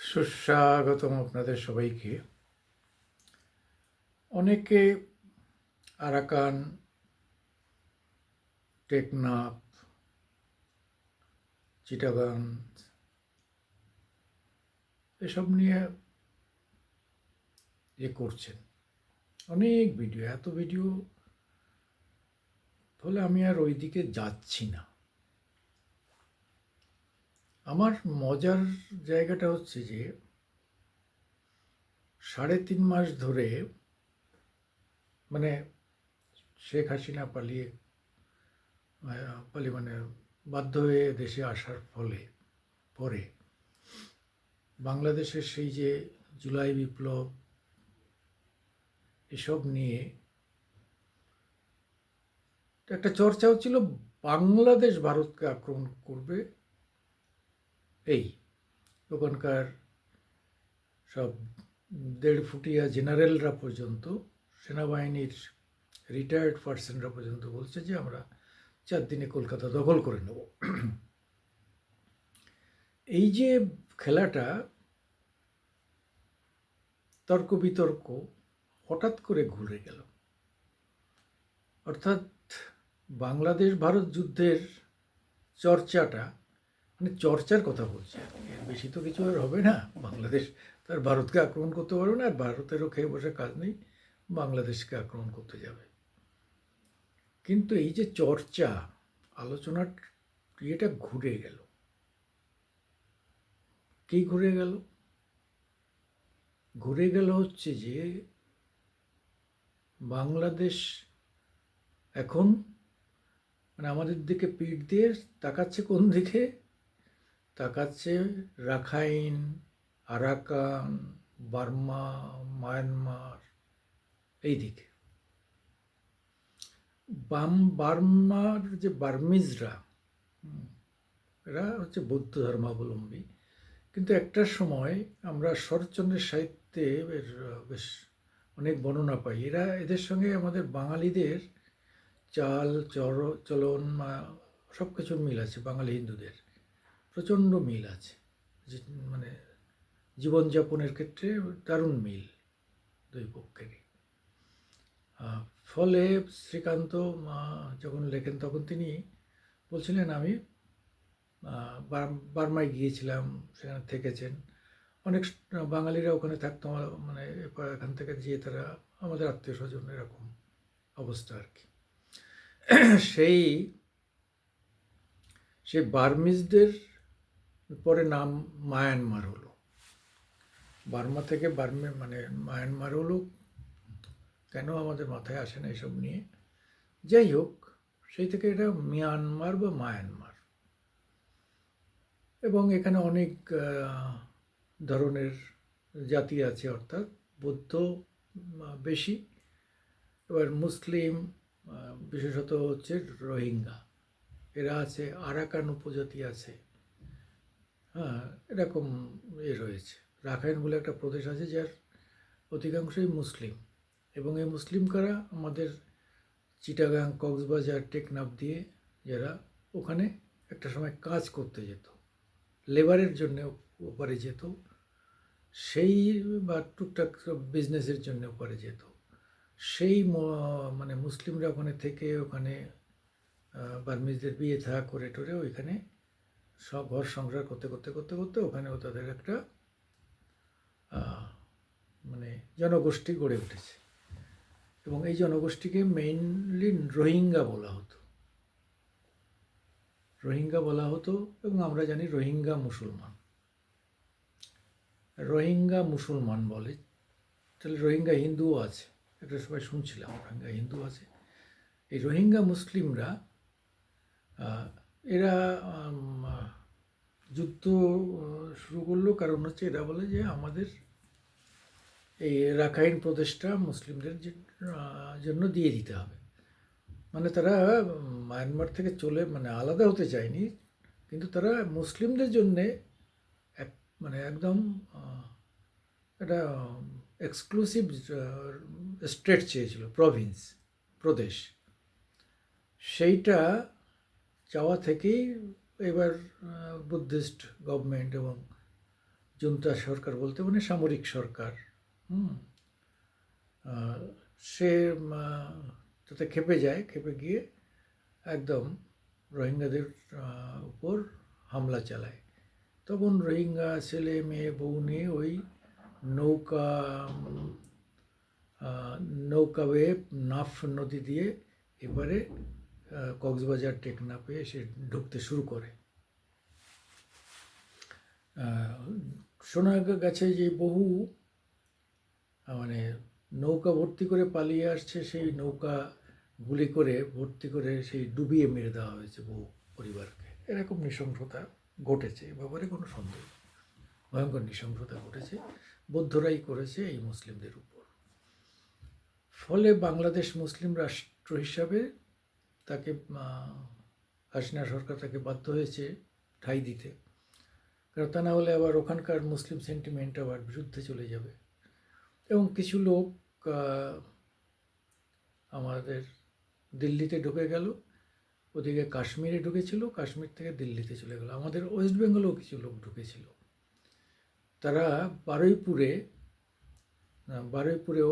সুস্বাগতম আপনাদের সবাইকে। অনেকে আরাকান, টেকনাফ, চিটাগাং এসব নিয়ে করছেন, অনেক ভিডিও, এত ভিডিও, ফলে আমি আর ওই দিকে যাচ্ছি না। আমার মজার জায়গাটা হচ্ছে যে 3.5 মাস ধরে, মানে শেখ হাসিনা পালিয়ে মানে বাধ্য হয়ে দেশে আসার পরে বাংলাদেশের সেই যে জুলাই বিপ্লব এসব নিয়ে একটা চর্চা হচ্ছিল, বাংলাদেশ ভারতকে আক্রমণ করবে। এই ওখানকার সব 1.5 ফুটিয়া জেনারেলরা পর্যন্ত, সেনাবাহিনীর রিটায়ার্ড পার্সনরা পর্যন্ত বলছে যে আমরা 4 দিনে কলকাতা দখল করে নেব। এই যে খেলাটা, তর্ক বিতর্ক হঠাৎ করে ঘুরে গেল। অর্থাৎ বাংলাদেশ ভারত যুদ্ধের চর্চাটা, মানে চর্চার কথা বলছি, এর বেশি তো কিছু আর হবে না। বাংলাদেশ তার ভারতকে আক্রমণ করতে পারবে না, আর ভারতেরও খেয়ে বসে কাজ নেই, বাংলাদেশকে আক্রমণ করতে যাবে। কিন্তু এই যে চর্চা, আলোচনার ইয়েটা ঘুরে গেল। কি ঘুরে গেল? ঘুরে গেল হচ্ছে যে বাংলাদেশ এখন মানে আমাদের দিকে পিঠ দিয়ে তাকাচ্ছে। কোন দিকে তাকাচ্ছে? রাখাইন, আরাকান, বার্মা, মায়ানমার, এই দিকে। বার্মার যে বার্মিজরা, এরা হচ্ছে বৌদ্ধ ধর্মাবলম্বী। কিন্তু একটা সময় আমরা শরৎচন্দ্রের সাহিত্যে বেশ অনেক বর্ণনা পাই। এদের সঙ্গে আমাদের বাঙালিদের চাল চলন সব কিছুর মিল আছে। বাঙালি হিন্দুদের প্রচণ্ড মিল আছে, মানে জীবনযাপনের ক্ষেত্রে দারুণ মিল দুই পক্ষেরই। ফলে শ্রীকান্ত যখন লেখেন তখন তিনি বলছিলেন, আমি বার্মায় গিয়েছিলাম, সেখানে থেকেছেন অনেক বাঙালিরা, ওখানে থাকতো, মানে এখান থেকে গিয়ে তারা আমাদের আত্মীয় স্বজন, এরকম অবস্থা আর কি। সেই বার্মিজদের পরে নাম মায়ানমার হলো। বার্মা থেকে মানে মায়ানমার হলো কেন আমাদের মাথায় আসে না এসব নিয়ে। যাই হোক, সেই থেকে এটা মিয়ানমার বা মায়ানমার। এবং এখানে অনেক ধরনের জাতি আছে, অর্থাৎ বৌদ্ধ বেশি, এবার মুসলিম, বিশেষত হচ্ছে রোহিঙ্গা এরা আছে, আরাকান উপজাতি আছে, হ্যাঁ, এরকম রয়েছে। রাখাইন বলে একটা প্রদেশ আছে যার অধিকাংশই মুসলিম, এবং এই মুসলিম কারা আমাদের চিটাগাং, কক্সবাজার, টেকনাফ দিয়ে যারা ওখানে একটা সময় কাজ করতে যেত, লেবারের জন্য ওপারে যেত, সেই বা টুকটাক বিজনেসের জন্য ওপারে যেত, সেই মানে মুসলিমরা ওখানে থেকে ওখানে বার্মিজদের বিয়ে থা করে টোরে ওইখানে সব ঘর সংসার করতে করতে করতে করতে ওখানেও তাদের একটা মানে জনগোষ্ঠী গড়ে উঠেছে। এবং এই জনগোষ্ঠীকে মেইনলি রোহিঙ্গা বলা হতো, এবং আমরা জানি রোহিঙ্গা মুসলমান বলে। তাহলে রোহিঙ্গা হিন্দুও আছে, একটা সবাই শুনছিলাম রোহিঙ্গা হিন্দু আছে। এই রোহিঙ্গা মুসলিমরা এরা যুদ্ধ শুরু করলো, কারণ হচ্ছে এরা বলে যে আমাদের এই রাখাইন প্রদেশটা মুসলিমদের জন্য দিয়ে দিতে হবে। মানে তারা মায়ানমার থেকে চলে মানে আলাদা হতে চায়নি, কিন্তু তারা মুসলিমদের জন্যে মানে একদম একটা এক্সক্লুসিভ স্টেট চেয়েছিল, প্রদেশ। সেইটা চাওয়া থেকেই এবার বুদ্ধিস্ট গভর্নমেন্ট এবং জুন্তা সরকার বলতে মানে সামরিক সরকার। হুম সে তাতে খেপে যায়, খেপে গিয়ে একদম রোহিঙ্গাদের উপর হামলা চালায়। তখন রোহিঙ্গা ছেলে মেয়ে বউ নিয়ে ওই নৌকা নৌকা বেয়ে নাফ নদী দিয়ে এবারে কক্সবাজার টেকনাফে এসে ঢুকতে শুরু করে। শোনা গেছে যে বহু মানে নৌকা ভর্তি করে পালিয়ে আসছে, সেই নৌকা গুলি করে ভর্তি করে সেই ডুবিয়ে মেরে দেওয়া হয়েছে বহু পরিবারকে। এরকম নৃশংসতা ঘটেছে, এ ব্যাপারে কোনো সন্দেহ নেই। ভয়ঙ্কর নৃশংসতা ঘটেছে, বৌদ্ধরাই করেছে এই মুসলিমদের উপর। ফলে বাংলাদেশ মুসলিম রাষ্ট্র হিসাবে তাকে হাসিনা সরকার তাকে বাধ্য হয়েছে ঠাঁই দিতে, কারণ তা না হলে আবার ওখানকার মুসলিম সেন্টিমেন্ট আবার বিরুদ্ধে চলে যাবে। এবং কিছু লোক আমাদের দিল্লিতে ঢুকে গেল, ওদিকে কাশ্মীরে ঢুকেছিল, কাশ্মীর থেকে দিল্লিতে চলে গেল। আমাদের ওয়েস্ট বেঙ্গলেও কিছু লোক ঢুকেছিল। তারা বারুইপুরেও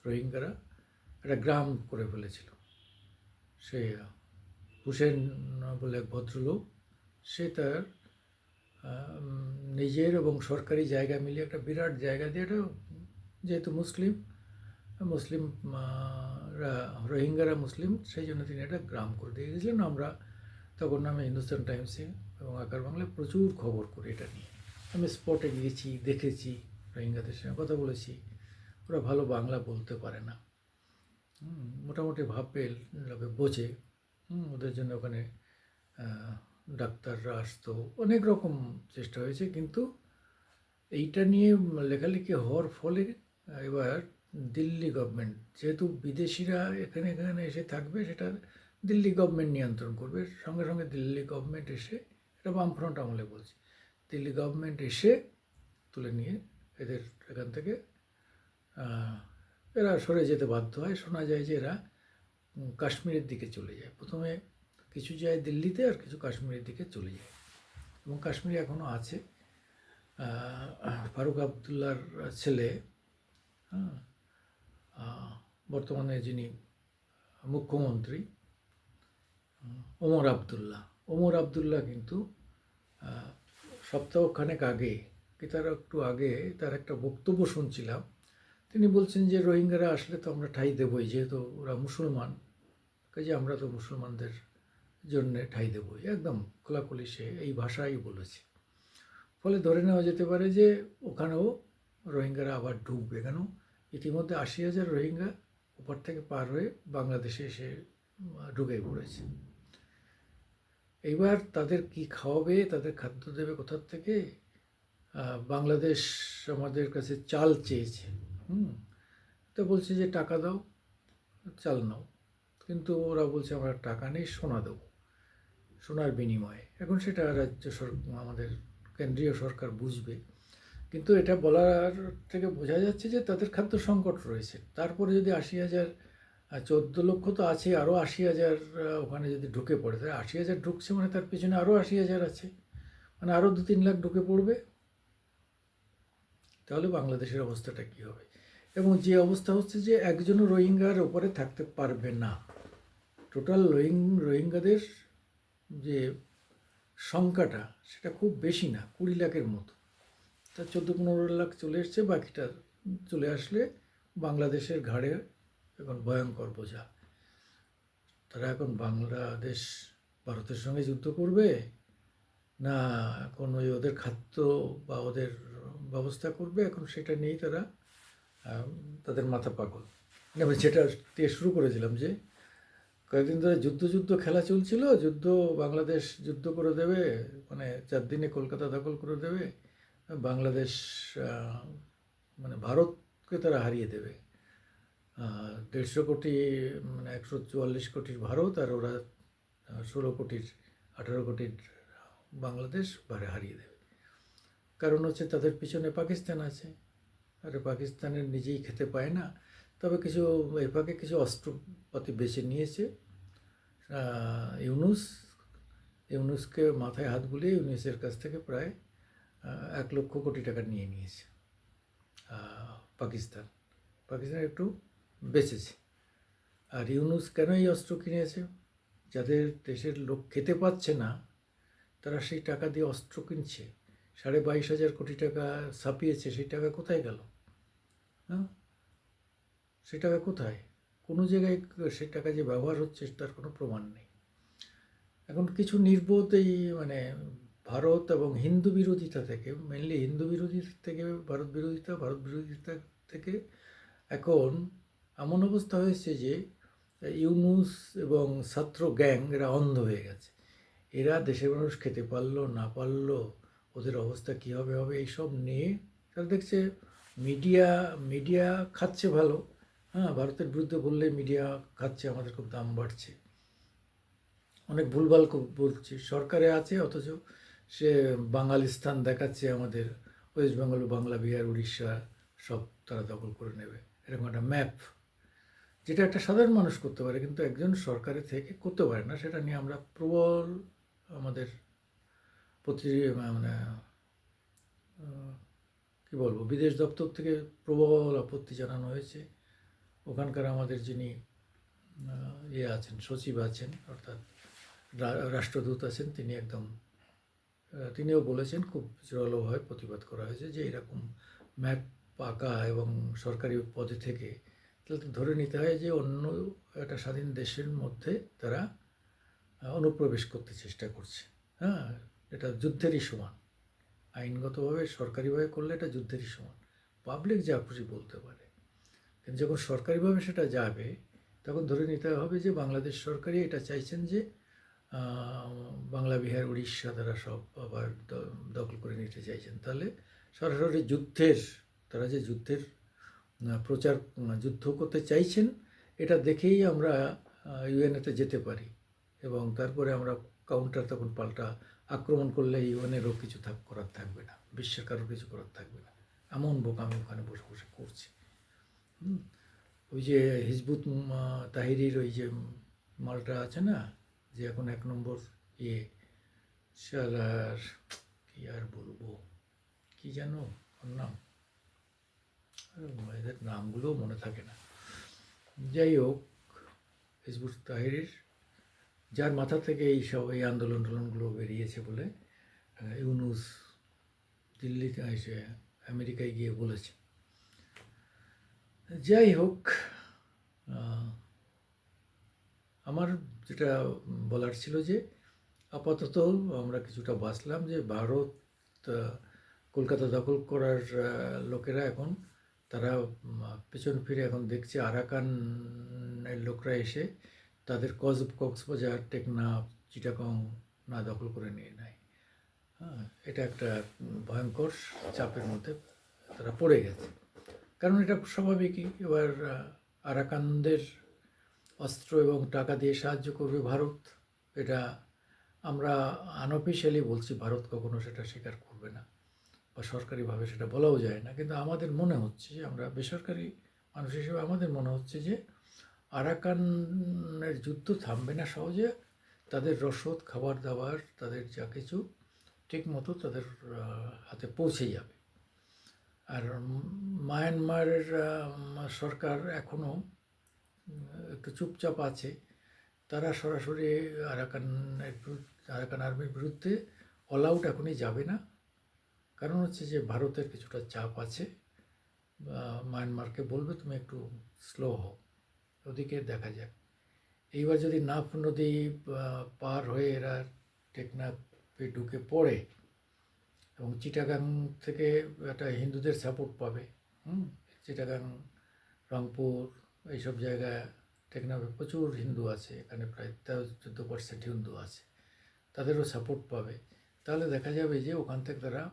রোহিঙ্গারা একটা গ্রাম করে ফেলেছিল। সে হুসেন বলে এক ভদ্রলোক, সে তার নিজের এবং সরকারি জায়গা মিলিয়ে একটা বিরাট জায়গা দিয়ে, এটা যেহেতু মুসলিম রোহিঙ্গারা মুসলিম, সেই জন্য তিনি একটা গ্রাম করে দিয়ে গেছিলেন। আমরা তখন আমি হিন্দুস্তান টাইমসে এবং আকার বাংলায় প্রচুর খবর করি এটা নিয়ে। আমি স্পটে গিয়েছি, দেখেছি, রোহিঙ্গাদের সঙ্গে কথা বলেছি। ওরা ভালো বাংলা বলতে পারে না, মোটামুটি ভাবে বোঝে। ওদের জন্য ওখানে ডাক্তাররা আসতো, অনেক রকম চেষ্টা হয়েছে, কিন্তু এইটা নিয়ে লেখালেখি হওয়ার ফলে এবার দিল্লি গভর্নমেন্ট, যেহেতু বিদেশিরা এখানে এসে থাকবে, সেটা দিল্লি গভর্নমেন্ট নিয়ন্ত্রণ করবে। সঙ্গে সঙ্গে দিল্লি গভর্নমেন্ট এসে, এটা বামফ্রন্ট আমলে বলছি, দিল্লি গভর্নমেন্ট এসে তুলে নিয়ে এদের এখান থেকে এরা সরে যেতে বাধ্য হয়। শোনা যায় যে এরা কাশ্মীরের দিকে চলে যায়। প্রথমে কিছু যায় দিল্লিতে, আর কিছু কাশ্মীরের দিকে চলে যায়, এবং কাশ্মীরে এখনও আছে। ফারুক আবদুল্লার ছেলে, বর্তমানে যিনি মুখ্যমন্ত্রী, ওমর আবদুল্লাহ কিন্তু সপ্তাহখানেক আগে কি তার একটু আগে তার একটা বক্তব্য শুনছিলাম। তিনি বলছেন যে রোহিঙ্গারা আসলে তো আমরা ঠাঁই দেবই, যেহেতু ওরা মুসলমান, কাজে আমরা তো মুসলমানদের জন্যে ঠাঁই দেবই, একদম খোলাখুলি সে এই ভাষাই বলেছে। ফলে ধরে নেওয়া যেতে পারে যে ওখানেও রোহিঙ্গারা আবার ঢুকবে, কেন ইতিমধ্যে ৮০,০০০ রোহিঙ্গা ওপার থেকে পার হয়ে বাংলাদেশে এসে ঢুকে পড়েছে। এইবার তাদের কি খাওয়াবে, তাদের খাদ্য দেবে কোথার থেকে? বাংলাদেশ আমাদের কাছে চাল চেয়েছে, তো বলছে যে টাকা দাও, চাল নাও, কিন্তু ওরা বলছে আমরা টাকা নেই, সোনা দেবো, সোনার বিনিময়ে। এখন সেটা রাজ্য সরকার, আমাদের কেন্দ্রীয় সরকার বুঝবে, কিন্তু এটা বলার থেকে বোঝা যাচ্ছে যে তাদের খাদ্য সংকট রয়েছে। তারপরে যদি ৮০,০০০, ১৪ লক্ষ তো আছে, আরও ৮০,০০০ ওখানে যদি ঢুকে পড়ে, তাহলে ৮০,০০০ ঢুকছে মানে তার পিছনে আরও ৮০,০০০ আছে, মানে আরও ২-৩ লাখ ঢুকে পড়বে। তাহলে বাংলাদেশের অবস্থাটা কী হবে? এবং যে অবস্থা হচ্ছে যে একজনও রোহিঙ্গার ওপরে থাকতে পারবে না। টোটাল রোহিঙ্গাদের যে সংখ্যাটা, সেটা খুব বেশি না, ২০ লাখের মতো। তা ১৪-১৫ লাখ চলে এসছে, বাকিটা চলে আসলে বাংলাদেশের ঘাড়ে এখন ভয়ঙ্কর বোঝা। তারা এখন বাংলাদেশ ভারতের সঙ্গে যুদ্ধ করবে, না এখন ওই ওদের খাদ্য বা ওদের ব্যবস্থা করবে, এখন সেটা নিয়েই তারা তাদের মাথা পাগল। আমি যেটা দিয়ে শুরু করেছিলাম যে কয়েকদিন ধরে যুদ্ধ খেলা চলছিল, বাংলাদেশ যুদ্ধ করে দেবে, মানে ৪ দিনে কলকাতা দখল করে দেবে, বাংলাদেশ মানে ভারতকে তারা হারিয়ে দেবে। ১৫০ কোটি মানে ১৪৪ কোটির ভারত, আর ওরা ১৬ কোটির ১৮ কোটির বাংলাদেশ হারিয়ে দেবে। কারণ হচ্ছে তাদের পিছনে পাকিস্তান আছে, আর পাকিস্তানের নিজেই খেতে পায় না। তবে কিছু এই ফাঁকে কিছু অস্ত্রপাতি বেছে নিয়েছে ইউনূসকে মাথায় হাত বুলিয়ে ইউনূসের কাছ থেকে প্রায় 1,00,000 কোটি টাকা নিয়ে নিয়েছে পাকিস্তান। পাকিস্তান একটু বেঁচেছে। আর ইউনূস কেন এই অস্ত্র কিনেছে? যাদের দেশের লোক খেতে পাচ্ছে না, তারা সেই টাকা দিয়ে অস্ত্র কিনছে। 22,500 কোটি টাকা ছাপিয়েছে, সেই টাকা কোথায় গেল? হ্যাঁ, সেই টাকা কোথায়? কোনো জায়গায় সেই টাকা যে ব্যবহার হচ্ছে তার কোনো প্রমাণ নেই। এখন কিছু নির্বোধ এই মানে ভারত এবং হিন্দু বিরোধিতা থেকে, মেনলি হিন্দু বিরোধিতা থেকে ভারত বিরোধিতা থেকে এখন এমন অবস্থা হয়েছে যে ইউনূস এবং ছাত্র গ্যাং এরা অন্ধ হয়ে গেছে। এরা দেশের মানুষ খেতে পারলো না পারলো, ওদের অবস্থা কী হবে এইসব নিয়ে তারা দেখছে মিডিয়া মিডিয়া খাচ্ছে ভালো। হ্যাঁ, ভারতের বিরুদ্ধে বললে মিডিয়া খাচ্ছে, আমাদের খুব দাম বাড়ছে, অনেক ভুলভাল বলছে। সরকারে আছে অথচ সে বাঙালিস্তান দেখাচ্ছে, আমাদের ওয়েস্ট বেঙ্গল, বাংলা, বিহার, উড়িষ্যা সব তারা দখল করে নেবে, এরকম একটা ম্যাপ, যেটা একটা সাধারণ মানুষ করতে পারে কিন্তু একজন সরকারে থেকে করতে পারে না। সেটা নিয়ে আমরা প্রবল আমাদের মানে কী বলবো, বিদেশ দপ্তর থেকে প্রবল আপত্তি জানানো হয়েছে। ওখানকার আমাদের যিনি আছেন, সচিব আছেন, অর্থাৎ রাষ্ট্রদূত আছেন, তিনি একদম তিনিও বলেছেন, খুব জোরালোভাবে প্রতিবাদ করা হয়েছে যে এরকম ম্যাপ আঁকা এবং সরকারি পদে থেকে তাহলে তো ধরে নিতে হয় যে অন্য একটা স্বাধীন দেশের মধ্যে তারা অনুপ্রবেশ করতে চেষ্টা করছে। হ্যাঁ, এটা যুদ্ধেরই সমান, আইনগতভাবে সরকারিভাবে করলে এটা যুদ্ধেরই সমান। পাবলিক যা খুশি বলতে পারে, কিন্তু যখন সরকারিভাবে সেটা যাবে তখন ধরে নিতে হবে যে বাংলাদেশ সরকারই এটা চাইছেন যে বাংলা, বিহার, উড়িষ্যা তারা সব আবার দখল করে নিতে চাইছেন। তাহলে সরাসরি তারা যে যুদ্ধের প্রচার, যুদ্ধ করতে চাইছেন, এটা দেখেই আমরা ইউএনএতে যেতে পারি এবং তারপরে আমরা কাউন্টার তখন পাল্টা আক্রমণ করলে ইউএনেরও কিছু করার থাকবে না, বিশ্বের কারোর কিছু করার থাকবে না। এমন বোকামি ওখানে বসে বসে করছি। ওই যে হিজবুত তাহিরির ওই যে মালটা আছে না, যে এখন 1 নম্বর শালার, কি আর বলবো, কি যেন ওর নাম, এদের নামগুলোও মনে থাকে না। যাই হোক, হিজবুত তাহিরির, যার মাথা থেকে এই আন্দোলনগুলো বেরিয়েছে বলে ইউনূস দিল্লিতে এসে আমেরিকায় গিয়ে বলেছে। যাই হোক, আমার যেটা বলার ছিল যে আপাতত আমরা কিছুটা বাঁচলাম, যে ভারত কলকাতা দখল করার লোকেরা এখন তারা পেছন ফিরে এখন দেখছে আরাকানের লোকরা এসে তাদের কক্সবাজার, টেকনাফ, চিটাগং না দখল করে নিয়ে নেয়। হ্যাঁ, এটা একটা ভয়ঙ্কর চাপের মধ্যে তারা পড়ে গেছে, কারণ এটা স্বাভাবিকই। এবার আরাকানদের অস্ত্র এবং টাকা দিয়ে সাহায্য করবে ভারত, এটা আমরা আনঅফিশিয়ালি বলছি, ভারত কখনো সেটা স্বীকার করবে না বা সরকারিভাবে সেটা বলাও যায় না, কিন্তু আমাদের মনে হচ্ছে যে, আমরা বেসরকারি মানুষ হিসেবে আমাদের মনে হচ্ছে যে আরাকানের যুদ্ধ থামবে না সহজে। তাদের রসদ, খাবার দাবার, তাদের যা কিছু ঠিক মতো তাদের হাতে পৌঁছে যাবে। আর মায়ানমারের সরকার এখনও একটু চুপচাপ আছে, তারা সরাসরি আরাকান আর্মির বিরুদ্ধে অল আউট এখনই যাবে না। কারণ হচ্ছে যে ভারতের কিছুটা চাপ আছে, মায়ানমারকে বলবে তুমি একটু স্লো হও, ওদিকে দেখা যাক। এইবার যদি নাফ নদী পার হয়ে এরা টেকনাফে ঢুকে পড়ে এবং চিটাগাং থেকে একটা হিন্দুদের সাপোর্ট পাবে, চিটাগাং, রংপুর, এইসব জায়গায় টেকনাফে প্রচুর হিন্দু আছে, এখানে প্রায় 13-14% হিন্দু আছে, তাদেরও সাপোর্ট পাবে। তাহলে দেখা যাবে যে ওখান থেকে তারা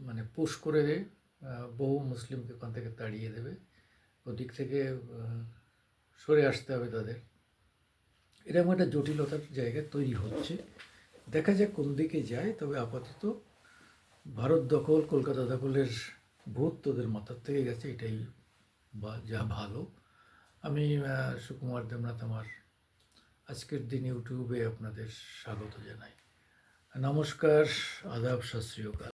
মানে পুশ করে বহু মুসলিমকে ওখান থেকে তাড়িয়ে দেবে, ওদিক থেকে সরে আসতে হবে তাদের। এরকম একটা জটিলতার জায়গা তৈরি হচ্ছে, দেখা যাক কোন দিকে যায়। তবে আপাতত ভারত দখল, কলকাতা দখলের ভূত তোদের মাথার থেকে গেছে, এটাই যা ভালো। আমি সুকুমার দেবনাথ, আমার আজকের দিন ইউটিউবে আপনাদের স্বাগত জানাই। নমস্কার, আদাব, সত শ্রী আকাল।